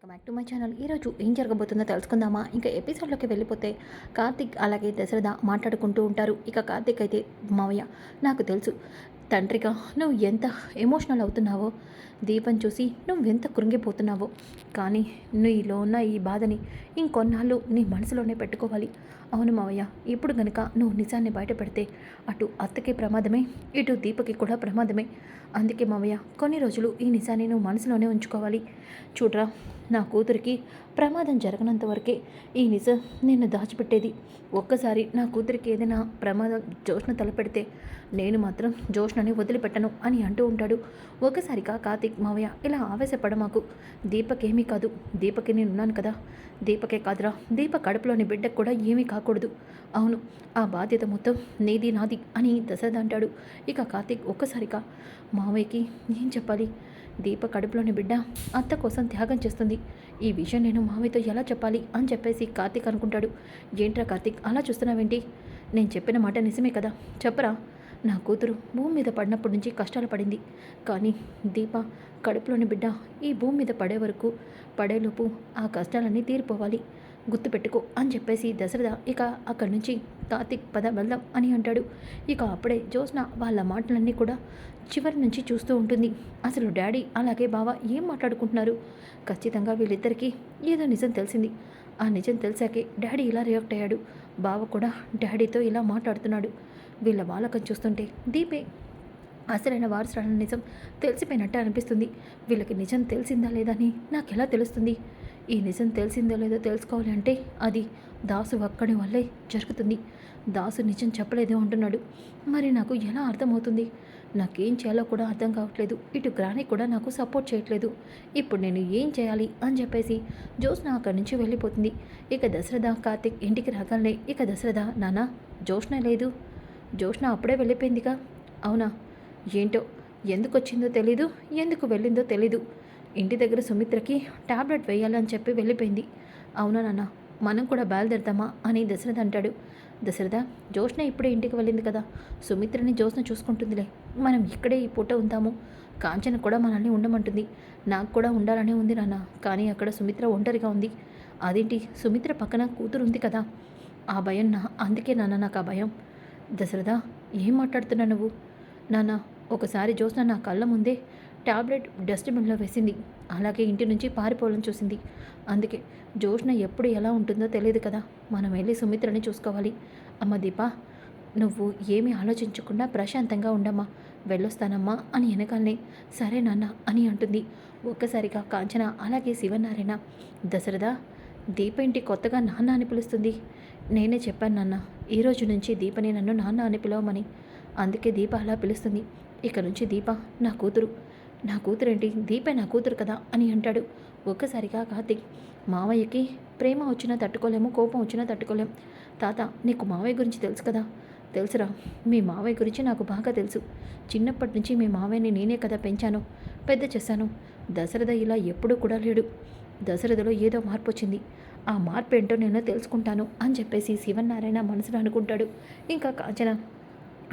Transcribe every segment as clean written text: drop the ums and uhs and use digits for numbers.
Welcome back to my channel. ఈరోజు ఏం జరగబోతుందో తెలుసుకుందామా? ఇంకా ఎపిసోడ్లోకి వెళ్ళిపోతే కార్తిక్ అలాగే దశరథ మాట్లాడుకుంటూ ఉంటారు. ఇక కార్తిక్ అయితే, మావయ్య నాకు తెలుసు తండ్రిగా నువ్వు ఎంత ఎమోషనల్ అవుతున్నావో, దీపం చూసి నువ్వెంత కృంగిపోతున్నావో, కానీ నీలో ఉన్న ఈ బాధని ఇంకొన్నాళ్ళు నీ మనసులోనే పెట్టుకోవాలి. అవును మావయ్య, ఇప్పుడు గనుక నువ్వు నిజాన్ని బయట పెడితే అటు అత్తకి ప్రమాదమే, ఇటు దీపకి కూడా ప్రమాదమే. అందుకే మావయ్య, కొన్ని రోజులు ఈ నిజాన్ని నువ్వు మనసులోనే ఉంచుకోవాలి. చూడరా, నా కూతురికి ప్రమాదం జరగనంత వరకే ఈ నిజం నిన్ను దాచిపెట్టేది. ఒక్కసారి నా కూతురికి ఏదైనా ప్రమాదం జోష్న తలపెడితే నేను మాత్రం జోష్నని వదిలిపెట్టను అని అంటూ ఉంటాడు. ఒకసారిగా కార్తిక్, మావయ్య ఇలా ఆవేశపడ మాకు, దీపకేమీ కాదు, దీపకి నేనున్నాను కదా, దీపకే కాదురా, దీప కడుపులోని బిడ్డకు కూడా ఏమీ కాకూడదు. అవును, ఆ బాధ్యత మొత్తం నీది నాది అని దశరథ అంటాడు. ఇక కార్తిక్ ఒక్కసారిగా మావయ్యకి ఏం చెప్పాలి? దీప కడుపులోని బిడ్డ అత్త కోసం త్యాగం చేస్తుంది. ఈ విషయం నేను మావయ్యతో ఎలా చెప్పాలి అని చెప్పేసి కార్తిక్ అనుకుంటాడు. ఏంట్రా కార్తిక్ అలా చూస్తున్నావేంటి? నేను చెప్పిన మాట నిజమే కదా, చెప్పరా. నా కూతురు భూమి మీద పడినప్పటి నుంచి కష్టాలు పడింది, కానీ దీప కడుపులోని బిడ్డ ఈ భూమి మీద పడే వరకు, పడేలోపు ఆ కష్టాలన్నీ తీరిపోవాలి, గుర్తుపెట్టుకో అని చెప్పేసి దశరథ ఇక అక్కడి నుంచి కార్తిక్ పద వెళ్దాం అని అంటాడు. ఇక అప్పుడే జ్యోత్స్న వాళ్ళ మాటలన్నీ కూడా చివరి నుంచి చూస్తూ ఉంటుంది. అసలు డాడీ అలాగే బావ ఏం మాట్లాడుకుంటున్నారు? ఖచ్చితంగా వీళ్ళిద్దరికీ ఏదో నిజం తెలిసింది. ఆ నిజం తెలిసాకే డాడీ ఇలా రియాక్ట్ అయ్యాడు, బావ కూడా డాడీతో ఇలా మాట్లాడుతున్నాడు. వీళ్ళ బాలకం చూస్తుంటే దీపే అసలైన వారసురాలన్న నిజం తెలిసిపోయినట్టే అనిపిస్తుంది. వీళ్ళకి నిజం తెలిసిందా లేదా అని నాకెలా తెలుస్తుంది? ఈ నిజం తెలిసిందో లేదో తెలుసుకోవాలి అంటే అది దాసు ఒక్కడి వల్లే జరుగుతుంది. దాసు నిజం చెప్పలేదే అంటున్నాడు. మరి నాకు ఎలా అర్థమవుతుంది? నాకేం చేయాలో కూడా అర్థం కావట్లేదు. ఇటు గ్రాని కూడా నాకు సపోర్ట్ చేయట్లేదు. ఇప్పుడు నేను ఏం చేయాలి అని చెప్పేసి జ్యోత్స్న అక్కడి నుంచి వెళ్ళిపోతుంది. ఇక దశరథ కార్తిక్ ఇంటికి రాగానే ఇక దశరథ, నాన్న జ్యోత్స్న లేదు, జ్యోత్స్న అప్పుడే వెళ్ళిపోయిందిగా. అవునా? ఏంటో, ఎందుకు వచ్చిందో తెలీదు, ఎందుకు వెళ్ళిందో తెలీదు. ఇంటి దగ్గర సుమిత్రకి టాబ్లెట్ వేయాలని చెప్పి వెళ్ళిపోయింది. అవునా నాన్న, మనం కూడా బయలుదేరదామా అని దశరథ అంటాడు. దశరథ, జ్యోత్స్న ఇప్పుడే ఇంటికి వెళ్ళింది కదా, సుమిత్రని జ్యోత్స్న చూసుకుంటుందిలే, మనం ఇక్కడే ఈ పూట ఉందాము. కాంచన కూడా మనల్ని ఉండమంటుంది. నాకు కూడా ఉండాలనే ఉంది నాన్న, కానీ అక్కడ సుమిత్ర ఒంటరిగా ఉంది. అదేంటి, సుమిత్ర పక్కన కూతురు ఉంది కదా. ఆ భయం అందుకే నాన్న నాకు ఆ భయం. దశరథ, ఏం మాట్లాడుతున్నా నువ్వు? నాన్న, ఒకసారి జ్యోత్స్న నా కళ్ళ ముందే టాబ్లెట్ డస్ట్బిన్లో వేసింది, అలాగే ఇంటి నుంచి పారిపోవాలని చూసింది. అందుకే జ్యోత్స్న ఎప్పుడు ఎలా ఉంటుందో తెలియదు కదా, మనం వెళ్ళి సుమిత్రని చూసుకోవాలి. అమ్మ దీప, నువ్వు ఏమీ ఆలోచించకుండా ప్రశాంతంగా ఉండమ్మా, వెళ్ళొస్తానమ్మా అని వెనకాలనే సరే నాన్న అని అంటుంది. ఒక్కసారిగా కాంచన అలాగే శివనారాయణ, దశరథ, దీప ఇంటి కొత్తగా నాన్న అని పిలుస్తుంది. నేనే చెప్పాను నాన్న, ఈరోజు నుంచి దీపని నన్ను నాన్న అని పిలవమని, అందుకే దీప అలా పిలుస్తుంది. ఇక నుంచి దీప నా కూతురు. నా కూతురేంటి, దీపే నా కూతురు కదా అని అంటాడు. ఒక్కసారిగా కార్తిక్, మావయ్యకి ప్రేమ వచ్చినా తట్టుకోలేము, కోపం వచ్చినా తట్టుకోలేం. తాత, నీకు మావయ్య గురించి తెలుసు కదా. తెలుసురా, మీ మావయ్య గురించి నాకు బాగా తెలుసు. చిన్నప్పటి నుంచి మీ మావయ్యని నేనే కదా పెంచాను, పెద్ద చేశాను. దశరథ ఇలా ఎప్పుడూ కూడా లేడు. దశరథలో ఏదో మార్పు వచ్చింది, ఆ మార్పు ఏంటో నేను తెలుసుకుంటాను అని చెప్పేసి శివనారాయణ మనసులో అనుకుంటాడు. ఇంకా కాంచన,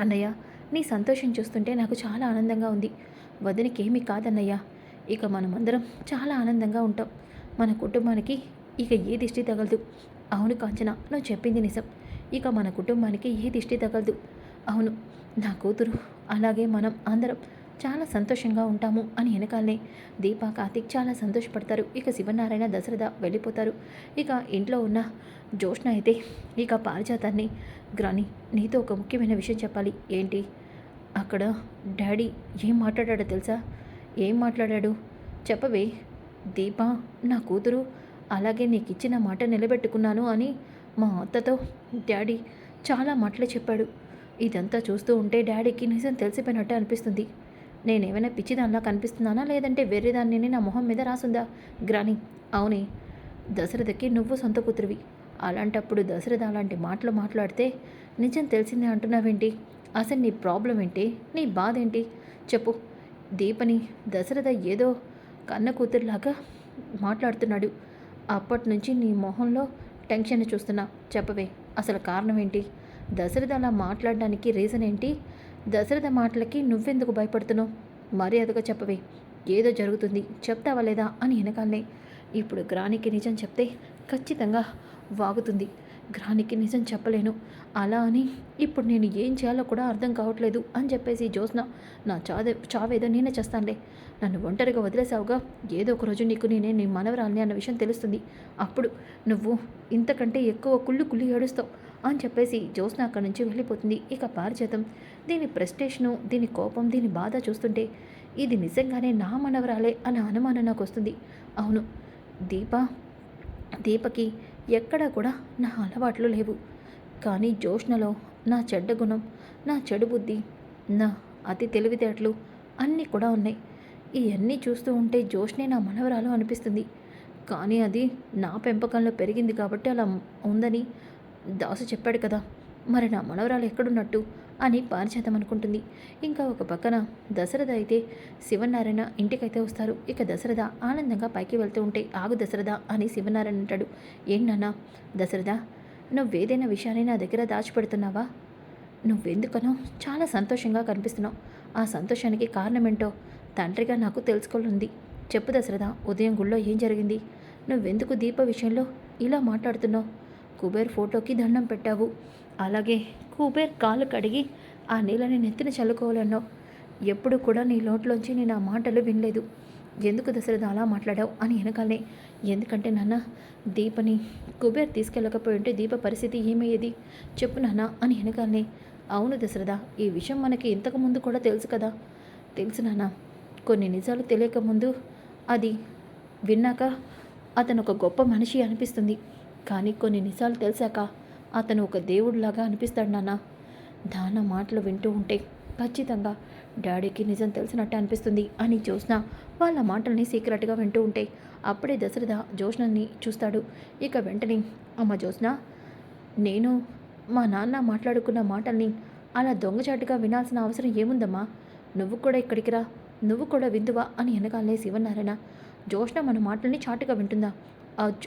అన్నయ్య నీ సంతోషం చూస్తుంటే నాకు చాలా ఆనందంగా ఉంది. వదినకి ఏమీ కాదన్నయ్య, ఇక మనమందరం చాలా ఆనందంగా ఉంటాం. మన కుటుంబానికి ఇక ఏ దిష్టి తగలదు. అవును కాంచన, నువ్వు చెప్పింది నిజం. ఇక మన కుటుంబానికి ఏ దిష్టి తగలదు. అవును, నా కూతురు అలాగే మనం అందరం చాలా సంతోషంగా ఉంటాము అని వెనకాలనే దీప కార్తిక్ చాలా సంతోషపడతారు. ఇక శివనారాయణ దశరథ వెళ్ళిపోతారు. ఇక ఇంట్లో ఉన్న జ్యోత్స్న అయితే ఇక పారిజాతాన్ని, గ్రాని నీతో ఒక ముఖ్యమైన విషయం చెప్పాలి. ఏంటి? అక్కడ డాడీ ఏం మాట్లాడాడో తెలుసా? ఏం మాట్లాడాడు చెప్పవే. దీప నా కూతురు, అలాగే నీకు ఇచ్చిన మాట నిలబెట్టుకున్నాను అని మా అత్తతో డాడీ చాలా మాటలు చెప్పాడు. ఇదంతా చూస్తూ ఉంటే డాడీకి నిజం తెలిసిపోయినట్టే అనిపిస్తుంది. నేనేమైనా పిచ్చిదానిలా కనిపిస్తున్నానా, లేదంటే వేరేదాన్ని నా మొహం మీద రాసుందా? గ్రాని, అవునే, దశరథకి నువ్వు సొంత కూతురివి. అలాంటప్పుడు దశరథ అలాంటి మాటలు మాట్లాడితే నిజం తెలిసిందే అంటున్నావేంటి? అసలు నీ ప్రాబ్లం ఏంటి? నీ బాధ ఏంటి చెప్పు. దీపని దశరథ ఏదో కన్న కూతురులాగా మాట్లాడుతున్నాడు. అప్పటి నుంచి నీ మొహంలో టెన్షన్ చూస్తున్నా. చెప్పవే, అసలు కారణం ఏంటి? దశరథ అలా మాట్లాడడానికి రీజన్ ఏంటి? దశరథ మాటలకి నువ్వెందుకు భయపడుతున్నావు? మర్యాదగా చెప్పవే, ఏదో జరుగుతుంది, చెప్తావా లేదా అని వెనకాలనే ఇప్పుడు గ్రానికి నిజం చెప్తే ఖచ్చితంగా వాగుతుంది. గ్రానికి నిజం చెప్పలేను. అలా అని ఇప్పుడు నేను ఏం చేయాలో కూడా అర్థం కావట్లేదు అని చెప్పేసి జ్యోత్స్న, నా చావేదో నేనే చేస్తానులే. నన్ను ఒంటరిగా వదిలేసావుగా, ఏదో ఒక రోజు నీకు నేనే నీ మనవరాల్ని అన్న విషయం తెలుస్తుంది. అప్పుడు నువ్వు ఇంతకంటే ఎక్కువ కుళ్ళి కుళ్ళి ఏడుస్తావు అని చెప్పేసి జ్యోత్స్న అక్కడి నుంచి వెళ్ళిపోతుంది. ఇక పారిజాతం దీని ప్రెస్టేషను, దీని కోపం, దీని బాధ చూస్తుంటే ఇది నిజంగానే నా మనవరాలే అన్న అనుమానం నాకు వస్తుంది. అవును, దీప దీపకి ఎక్కడా కూడా నా అలవాట్లు లేవు. కానీ జ్యోత్స్నలో నా చెడ్డ గుణం, నా చెడు బుద్ధి, నా అతి తెలివితేటలు అన్నీ కూడా ఉన్నాయి. ఇవన్నీ చూస్తూ ఉంటే జ్యోత్స్నే నా మనవరాలు అనిపిస్తుంది. కానీ అది నా పెంపకంలో పెరిగింది కాబట్టి అలా ఉందని దాసు చెప్పాడు కదా, మరి నా మనవరాలు ఎక్కడున్నట్టు అని పారిజాతం అనుకుంటుంది. ఇంకా ఒక పక్కన దశరథ అయితే శివనారాయణ ఇంటికైతే వస్తారు. ఇక దశరథ ఆనందంగా పైకి వెళ్తూ ఉంటే, ఆగు దశరథ అని శివనారాయణ అంటాడు. ఏంటన్నా దశరథ, నువ్వేదైనా విషయాన్ని నా దగ్గర దాచిపెడుతున్నావా? నువ్వెందుకనో చాలా సంతోషంగా కనిపిస్తున్నావు. ఆ సంతోషానికి కారణమేంటో తండ్రిగా నాకు తెలుసుకోవాలంది. చెప్పు దశరథ, ఉదయం గుళ్ళో ఏం జరిగింది? నువ్వెందుకు దీప విషయంలో ఇలా మాట్లాడుతున్నావు? కుబేర్ ఫోటోకి దండం పెట్టావు, అలాగే కుబేర్ కాళ్ళు కడిగి ఆ నీళ్ళని నెత్తిన చల్లుకోవాలన్నావు. ఎప్పుడు కూడా నీ నోట్లోంచి నేను ఆ మాటలు వినలేదు. ఎందుకు దశరథ అలా మాట్లాడావు అని వెనకాలనే, ఎందుకంటే నాన్న, దీపని కుబేర్ తీసుకెళ్ళకపోయి ఉంటే దీప పరిస్థితి ఏమయ్యేది చెప్పు నాన్న అని వెనకాలనే. అవును దశరథ, ఈ విషయం మనకి ఇంతకుముందు కూడా తెలుసు కదా. తెలుసు నాన్న, కొన్ని నిజాలు తెలియకముందు అది విన్నాక అతను ఒక గొప్ప మనిషి అనిపిస్తుంది. కానీ కొన్ని నిజాలు తెలిసాక అతను ఒక దేవుడిలాగా అనిపిస్తాడు నాన్న. దాన మాటలు వింటూ ఉంటే ఖచ్చితంగా డాడీకి నిజం తెలిసినట్టే అనిపిస్తుంది అని జ్యోత్స్న వాళ్ళ మాటల్ని సీక్రెట్గా వింటూ ఉంటే, అప్పుడే దశరథ జ్యోత్స్నని చూస్తాడు. ఇక వెంటనే, అమ్మ జ్యోత్స్న, నేను మా నాన్న మాట్లాడుకున్న మాటల్ని అలా దొంగచాటుగా వినాల్సిన అవసరం ఏముందమ్మా? నువ్వు కూడా ఇక్కడికి రా, నువ్వు కూడా విందువా అని వెనకాలనే శివనారాయణ. జ్యోత్స్న మన మాటల్ని చాటుగా వింటుందా?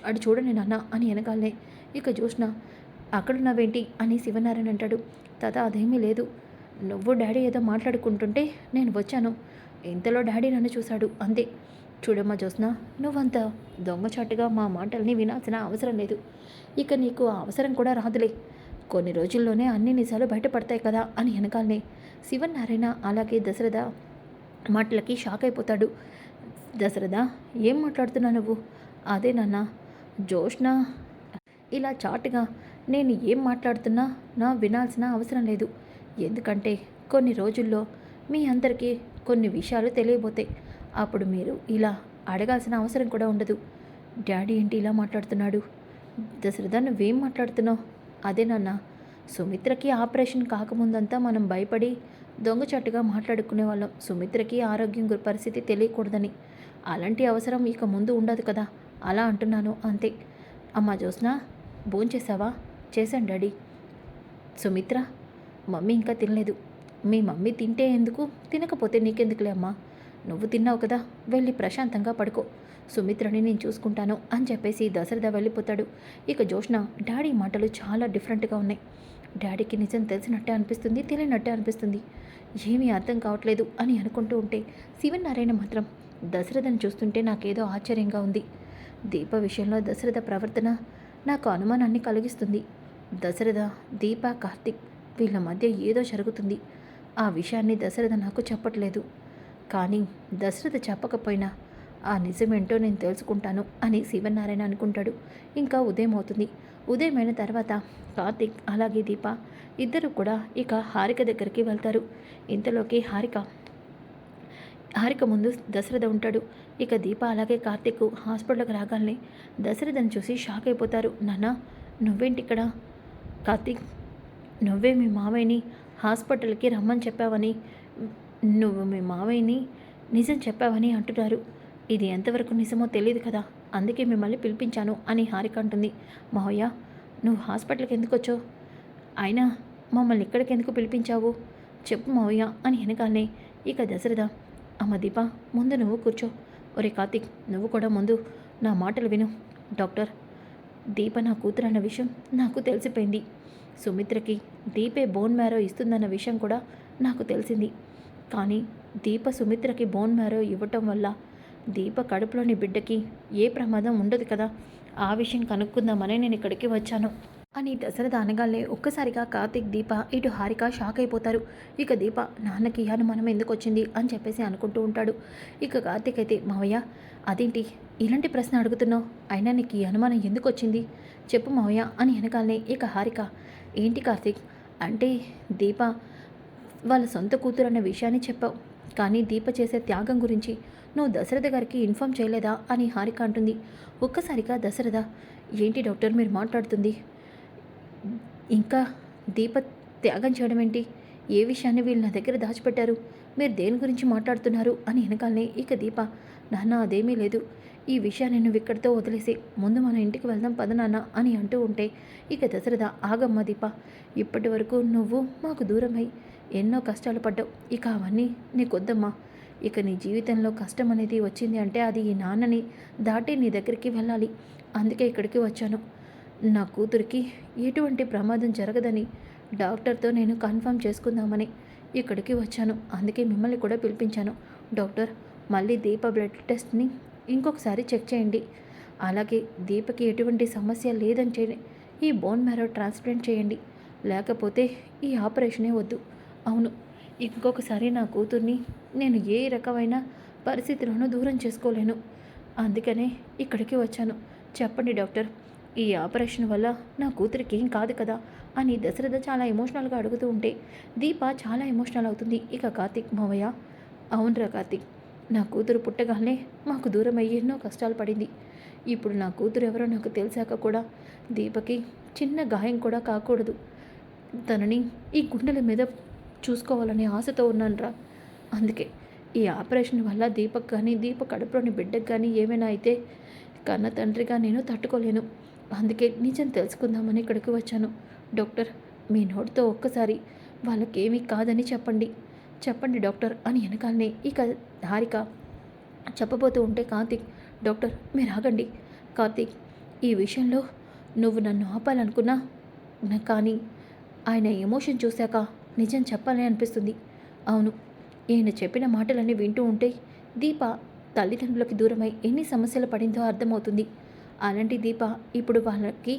అటు చూడండి నాన్న అని వెనకాలనే. ఇక జ్యోత్స్న, అక్కడున్నావేంటి అని శివనారాయణ అంటాడు. తాత అదేమీ లేదు, నువ్వు డాడీ ఏదో మాట్లాడుకుంటుంటే నేను వచ్చాను. ఇంతలో డాడీ నన్ను చూశాడు అంతే. చూడమ్మా జ్యోత్స్న, నువ్వంత దొంగచాటుగా మా మాటల్ని వినాల్సిన అవసరం లేదు. ఇక నీకు ఆ అవసరం కూడా రాదులే. కొన్ని రోజుల్లోనే అన్ని నిజాలు బయటపడతాయి కదా అని వెనకాలనే. శివనారాయణ అలాగే దశరథ మాటలకి షాక్ అయిపోతాడు. దశరథ, ఏం మాట్లాడుతున్నా నువ్వు? అదే నాన్న, జ్యోత్స్న ఇలా చాటుగా నేను ఏం మాట్లాడుతున్నా నా వినాల్సిన అవసరం లేదు. ఎందుకంటే కొన్ని రోజుల్లో మీ అందరికీ కొన్ని విషయాలు తెలియబోతాయి. అప్పుడు మీరు ఇలా అడగాల్సిన అవసరం కూడా ఉండదు. డాడీ ఏంటి ఇలా మాట్లాడుతున్నాడు? దశరథ, నువ్వేం మాట్లాడుతున్నావు? అదే నాన్న, సుమిత్రకి ఆపరేషన్ కాకముందంతా మనం భయపడి దొంగచాటుగా మాట్లాడుకునే వాళ్ళం, సుమిత్రకి ఆరోగ్యం పరిస్థితి తెలియకూడదని. అలాంటి అవసరం ఇక ముందు ఉండదు కదా, అలా అంటున్నాను అంతే. అమ్మా జ్యోత్స్న, భోంచేసావా? చేశాను డాడీ. సుమిత్ర, మమ్మీ ఇంకా తినలేదు. మీ మమ్మీ తింటే ఎందుకు, తినకపోతే నీకెందుకులే అమ్మా. నువ్వు తిన్నావు కదా, వెళ్ళి ప్రశాంతంగా పడుకో, సుమిత్రని నేను చూసుకుంటాను అని చెప్పేసి దశరథ వెళ్ళిపోతాడు. ఇక జ్యోత్స్న డాడీ మాటలు చాలా డిఫరెంట్గా ఉన్నాయి. డాడీకి నిజం తెలిసినట్టే అనిపిస్తుంది, తెలియనట్టే అనిపిస్తుంది, ఏమీ అర్థం కావట్లేదు అని అనుకుంటూ ఉంటే, శివనారాయణ మాత్రం దశరథను చూస్తుంటే నాకేదో ఆశ్చర్యంగా ఉంది. దీప విషయంలో దశరథ ప్రవర్తన నాకు అనుమానాన్ని కలిగిస్తుంది. దశరథ, దీప, కార్తిక్ వీళ్ళ మధ్య ఏదో జరుగుతుంది. ఆ విషయాన్ని దశరథ నాకు చెప్పట్లేదు. కానీ దశరథ చెప్పకపోయినా ఆ నిజమేంటో నేను తెలుసుకుంటాను అని శివనారాయణ అనుకుంటాడు. ఇంకా ఉదయం అవుతుంది. ఉదయమైన తర్వాత కార్తిక్ అలాగే దీప ఇద్దరు కూడా ఇక హారిక దగ్గరికి వెళ్తారు. ఇంతలోకి హారిక ముందు దశరథ ఉంటాడు. ఇక దీప అలాగే కార్తిక్ హాస్పిటల్కి రాగానే దశరథని చూసి షాక్ అయిపోతారు. నాన్న, నువ్వేంటి ఇక్కడ? కార్తిక్, నువ్వే మీ మావయ్యని హాస్పిటల్కి రమ్మని చెప్పావని, నువ్వు మీ మావయ్యని నిజం చెప్పావని అంటున్నారు. ఇది ఎంతవరకు నిజమో తెలియదు కదా, అందుకే మిమ్మల్ని పిలిపించాను అని హారిక అంటుంది. మావయ్య, నువ్వు హాస్పిటల్కి ఎందుకు వచ్చావు? అయినా మమ్మల్ని ఇక్కడికి ఎందుకు పిలిపించావు? చెప్పు మావయ్య అని వెనకాలనే. ఇక దశరథ, అమ్మ దీప, ముందు నువ్వు కూర్చో. ఒరే కార్తిక్, నువ్వు కూడా ముందు నా మాటలు విను. డాక్టర్, దీప నా కూతురు అన్న విషయం నాకు తెలిసిపోయింది. సుమిత్రకి దీపే బోన్ మ్యారో ఇస్తుందన్న విషయం కూడా నాకు తెలిసింది. కానీ దీప సుమిత్రకి బోన్ మ్యారో ఇవ్వటం వల్ల దీప కడుపులోని బిడ్డకి ఏ ప్రమాదం ఉండదు కదా, ఆ విషయం కనుక్కుందామని నేను ఇక్కడికి వచ్చాను అని దశరథ అనగానే ఒక్కసారిగా కార్తీక్, దీప, ఇటు హారిక షాక్ అయిపోతారు. ఇక దీప నాన్నకి అనుమానం ఎందుకు వచ్చింది అని చెప్పేసి అనుకుంటూ ఉంటాడు. ఇక కార్తీక్ అయితే, మావయ్య అదేంటి ఇలాంటి ప్రశ్న అడుగుతున్నావు, అయినా నీకు ఈ అనుమానం ఎందుకు వచ్చింది చెప్పు మావయ్య అని అనగానే ఇక హారిక, ఏంటి కార్తీక్, అంటే దీప వాళ్ళ సొంత కూతురు అన్న విషయాన్ని చెప్పావు, కానీ దీప చేసే త్యాగం గురించి నువ్వు దశరథ గారికి ఇన్ఫామ్ చేయలేదా అని హారిక అంటుంది. ఒక్కసారిగా దశరథ, ఏంటి డాక్టర్ మీరు మాట్లాడుతుంది, ఇంకా దీప త్యాగం చేయడం ఏంటి, ఏ విషయాన్ని వీళ్ళు నా దగ్గర దాచిపెట్టారు, మీరు దేని గురించి మాట్లాడుతున్నారు అని వెనకాలనే ఇక దీప, నాన్న అదేమీ లేదు, ఈ విషయాన్ని నువ్వు ఇక్కడితో వదిలేసి ముందు మన ఇంటికి వెళ్దాం పద నాన్న అని అంటూ ఉంటే ఇక దశరథ, ఆగమ్మ దీప, ఇప్పటి వరకు నువ్వు మాకు దూరమై ఎన్నో కష్టాలు పడ్డావు, ఇక అవన్నీ నీకొద్దమ్మా, ఇక నీ జీవితంలో కష్టం అనేది వచ్చింది అంటే అది ఈ నాన్నని దాటి నీ దగ్గరికి వెళ్ళాలి, అందుకే ఇక్కడికి వచ్చాను, నా కూతురికి ఎటువంటి ప్రమాదం జరగదని డాక్టర్తో నేను కన్ఫర్మ్ చేసుకుందామని ఇక్కడికి వచ్చాను, అందుకే మిమ్మల్ని కూడా పిలిపించాను. డాక్టర్, మళ్ళీ దీప బ్లడ్ టెస్ట్ని ఇంకొకసారి చెక్ చేయండి, అలాగే దీపకి ఎటువంటి సమస్య లేదని చేయండి, ఈ బోన్ మ్యారో ట్రాన్స్ప్లాంట్ చేయండి, లేకపోతే ఈ ఆపరేషనే వద్దు. అవును, ఇంకొకసారి నా కూతుర్ని నేను ఏ రకమైన పరిస్థితులను దూరం చేసుకోలేను, అందుకనే ఇక్కడికి వచ్చాను, చెప్పండి డాక్టర్, ఈ ఆపరేషన్ వల్ల నా కూతురికి ఏం కాదు కదా అని దశరథ చాలా ఎమోషనల్గా అడుగుతూ ఉంటే దీప చాలా ఎమోషనల్ అవుతుంది. ఇక కార్తీక్, మావయ్య అవునరా కార్తీక్, నా కూతురు పుట్టగానే మాకు దూరం అయ్యి ఎన్నో కష్టాలు పడింది, ఇప్పుడు నా కూతురు ఎవరో నాకు తెలిసాక కూడా దీపకి చిన్న గాయం కూడా కాకూడదు, తనని ఈ గుండెల మీద చూసుకోవాలనే ఆశతో ఉన్నానురా, అందుకే ఈ ఆపరేషన్ వల్ల దీపక్ కానీ దీప కడుపులోని బిడ్డకు కానీ ఏమైనా అయితే కన్న తండ్రిగా నేను తట్టుకోలేను, అందుకే నిజం తెలుసుకుందామని ఇక్కడికి వచ్చాను. డాక్టర్, మీ నోటితో ఒక్కసారి వాళ్ళకేమీ కాదని చెప్పండి, చెప్పండి డాక్టర్ అని వెనకాలనే ఇక హారిక చెప్పబోతూ ఉంటే కార్తీక్, డాక్టర్ మీరు ఆగండి, కార్తీక్ ఈ విషయంలో నువ్వు నన్ను ఆపాలనుకున్నా కానీ ఆయన ఎమోషన్ చూశాక నిజం చెప్పాలని అనిపిస్తుంది. అవును, ఈయన చెప్పిన మాటలన్నీ వింటూ ఉంటే దీప తల్లిదండ్రులకి దూరమై ఎన్ని సమస్యలు పడిందో అర్థమవుతుంది. అలాంటి దీప ఇప్పుడు వాళ్ళకి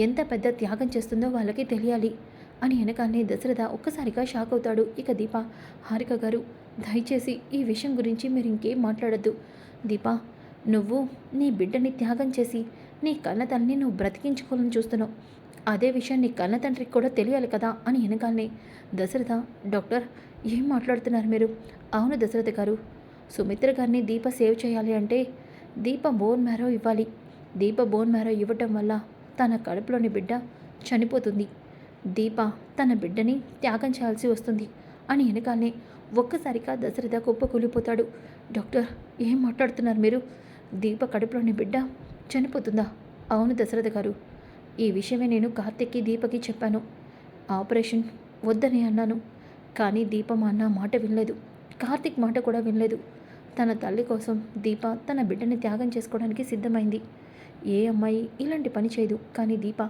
ఎంత పెద్ద త్యాగం చేస్తుందో వాళ్ళకి తెలియాలి అని వెనకాలనే దశరథ ఒక్కసారిగా షాక్ అవుతాడు. ఇక దీప, హారిక గారు దయచేసి ఈ విషయం గురించి మీరు ఇంకేం మాట్లాడద్దు, దీప నువ్వు నీ బిడ్డని త్యాగం చేసి నీ కన్నతల్లిని నువ్వు బ్రతికించుకోవాలని చూస్తున్నావు, అదే విషయం నీ కన్న తండ్రికి కూడా తెలియాలి కదా అని వెనకాలనే దశరథ, డాక్టర్ ఏం మాట్లాడుతున్నారు మీరు, అవును దశరథ గారు, సుమిత్ర గారిని దీప సేవ్ చేయాలి అంటే దీప బోన్ మ్యారో ఇవ్వాలి, దీప బోన్ మ్యారో ఇవ్వటం వల్ల తన కడుపులోని బిడ్డ చనిపోతుంది, దీప తన బిడ్డని త్యాగం చేయాల్సి వస్తుంది అని వెనకాలనే ఒక్కసారిగా దశరథ కుప్పకూలిపోతాడు. డాక్టర్ ఏం మాట్లాడుతున్నారు మీరు, దీప కడుపులోని బిడ్డ చనిపోతుందా? అవును దశరథ గారు, ఈ విషయమే నేను కార్తిక్కి దీపకి చెప్పాను, ఆపరేషన్ వద్దని అన్నాను, కానీ దీప మా అన్న మాట వినలేదు, కార్తిక్ మాట కూడా వినలేదు, తన తల్లి కోసం దీప తన బిడ్డని త్యాగం చేసుకోవడానికి సిద్ధమైంది, ఏ అమ్మాయి ఇలాంటి పని చేయదు, కానీ దీప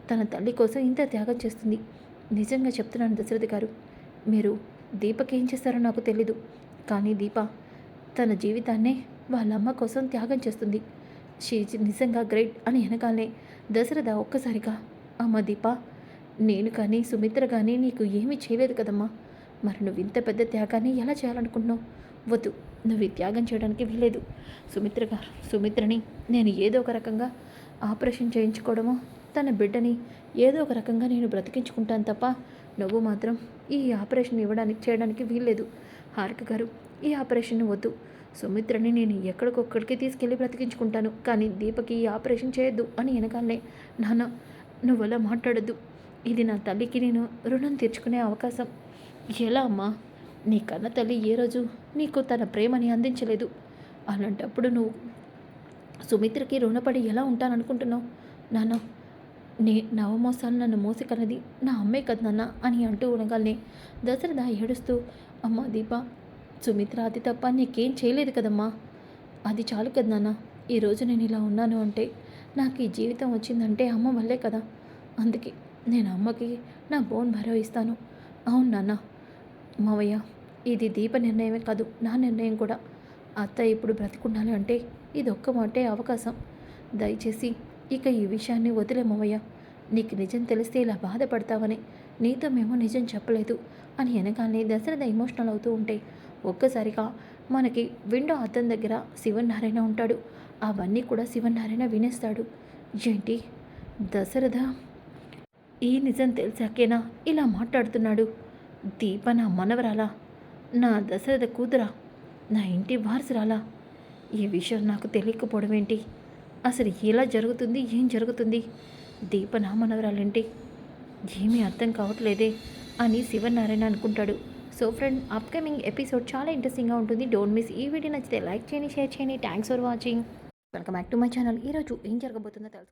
తన తల్లి కోసం ఇంత త్యాగం చేస్తుంది, నిజంగా చెప్తున్నాను దశరథ గారు, మీరు దీపకి ఏం చేస్తారో నాకు తెలీదు, కానీ దీప తన జీవితాన్నే వాళ్ళ అమ్మ కోసం త్యాగం చేస్తుంది, నిజంగా గ్రేట్ అని వెనకాలనే దశరథ ఒక్కసారిగా, అమ్మ దీప, నేను కానీ సుమిత్ర కానీ నీకు ఏమీ చేయలేదు కదమ్మా, మరి నువ్వు ఇంత పెద్ద త్యాగాన్ని ఎలా చేయాలనుకుంటున్నావు, వద్దు, నువ్వు ఈ త్యాగం చేయడానికి వీలేదు, సుమిత్రని నేను ఏదో ఒక రకంగా ఆపరేషన్ చేయించుకోవడమో తన బిడ్డని ఏదో ఒక రకంగా నేను బ్రతికించుకుంటాను తప్ప నువ్వు మాత్రం ఈ ఆపరేషన్ చేయడానికి వీల్లేదు, హారిక గారు ఈ ఆపరేషన్ వద్దు, సుమిత్రని నేను ఎక్కడికొక్కడికి తీసుకెళ్ళి బ్రతికించుకుంటాను, కానీ దీపకి ఈ ఆపరేషన్ చేయొద్దు అని వెనకాలనే, నాన్న నువ్వు అలా మాట్లాడొద్దు, ఇది నా తల్లికి నేను రుణం తీర్చుకునే అవకాశం, ఎలా అమ్మా, నీ కన్న తల్లి ఏ రోజు నీకు తన ప్రేమని అందించలేదు, అలాంటప్పుడు నువ్వు సుమిత్రకి రుణపడి ఎలా ఉంటాననుకుంటున్నావు, నాన్న నవమోసాలు నన్ను మోసి కన్నది నా అమ్మే కదా నాన్న అని అంటూ ఉండగానే దశరథ ఏడుస్తూ, అమ్మ దీప, సుమిత్ర అది తప్ప నీకేం చేయలేదు కదమ్మా, అది చాలు కదా నాన్న, ఈరోజు నేను ఇలా ఉన్నాను అంటే నాకు ఈ జీవితం వచ్చిందంటే అమ్మ వల్లే కదా, అందుకే నేను అమ్మకి నా బోన్ మ్యారో ఇస్తాను. అవును నాన్న, మావయ్య ఇది దీప నిర్ణయమే కాదు నా నిర్ణయం కూడా, అత్త ఇప్పుడు బ్రతికుండాలి అంటే ఇదొక్క మాటే అవకాశం. దయచేసి ఇక ఈ విషయాన్ని వదిలే మావయ్య. నీకు నిజం తెలిస్తే ఇలా బాధపడతావని నీతో మేము నిజం చెప్పలేదు అని వెనకాలనే దశరథ ఎమోషనల్ అవుతూ ఉంటే ఒక్కసారిగా మనకి విండో అద్దం దగ్గర శివనారాయణ ఉంటాడు. అవన్నీ కూడా శివనారాయణ వినేస్తాడు. ఏంటి దశరథ ఈ నిజం తెలిసాకేనా ఇలా మాట్లాడుతున్నాడు? దీప నా మనవరాలా, నా దశరథ కూతురా, నా ఇంటి వారసురాలా? ఈ విషయం నాకు తెలియకపోవడం ఏంటి? అసలు ఎలా జరుగుతుంది, ఏం జరుగుతుంది? దీప నా మనవరాలేంటి? ఏమీ అర్థం కావట్లేదే అని శివనారాయణ అనుకుంటాడు. సో ఫ్రెండ్, అప్కమింగ్ ఎపిసోడ్ చాలా ఇంట్రెస్టింగ్గా ఉంటుంది. Don't miss. ఈ వీడియో నచ్చితే లైక్ చేయండి, షేర్ చేయండి. Thanks for watching. Welcome back to my channel. ఈరోజు ఏం జరగబోతుందో తెలుసు.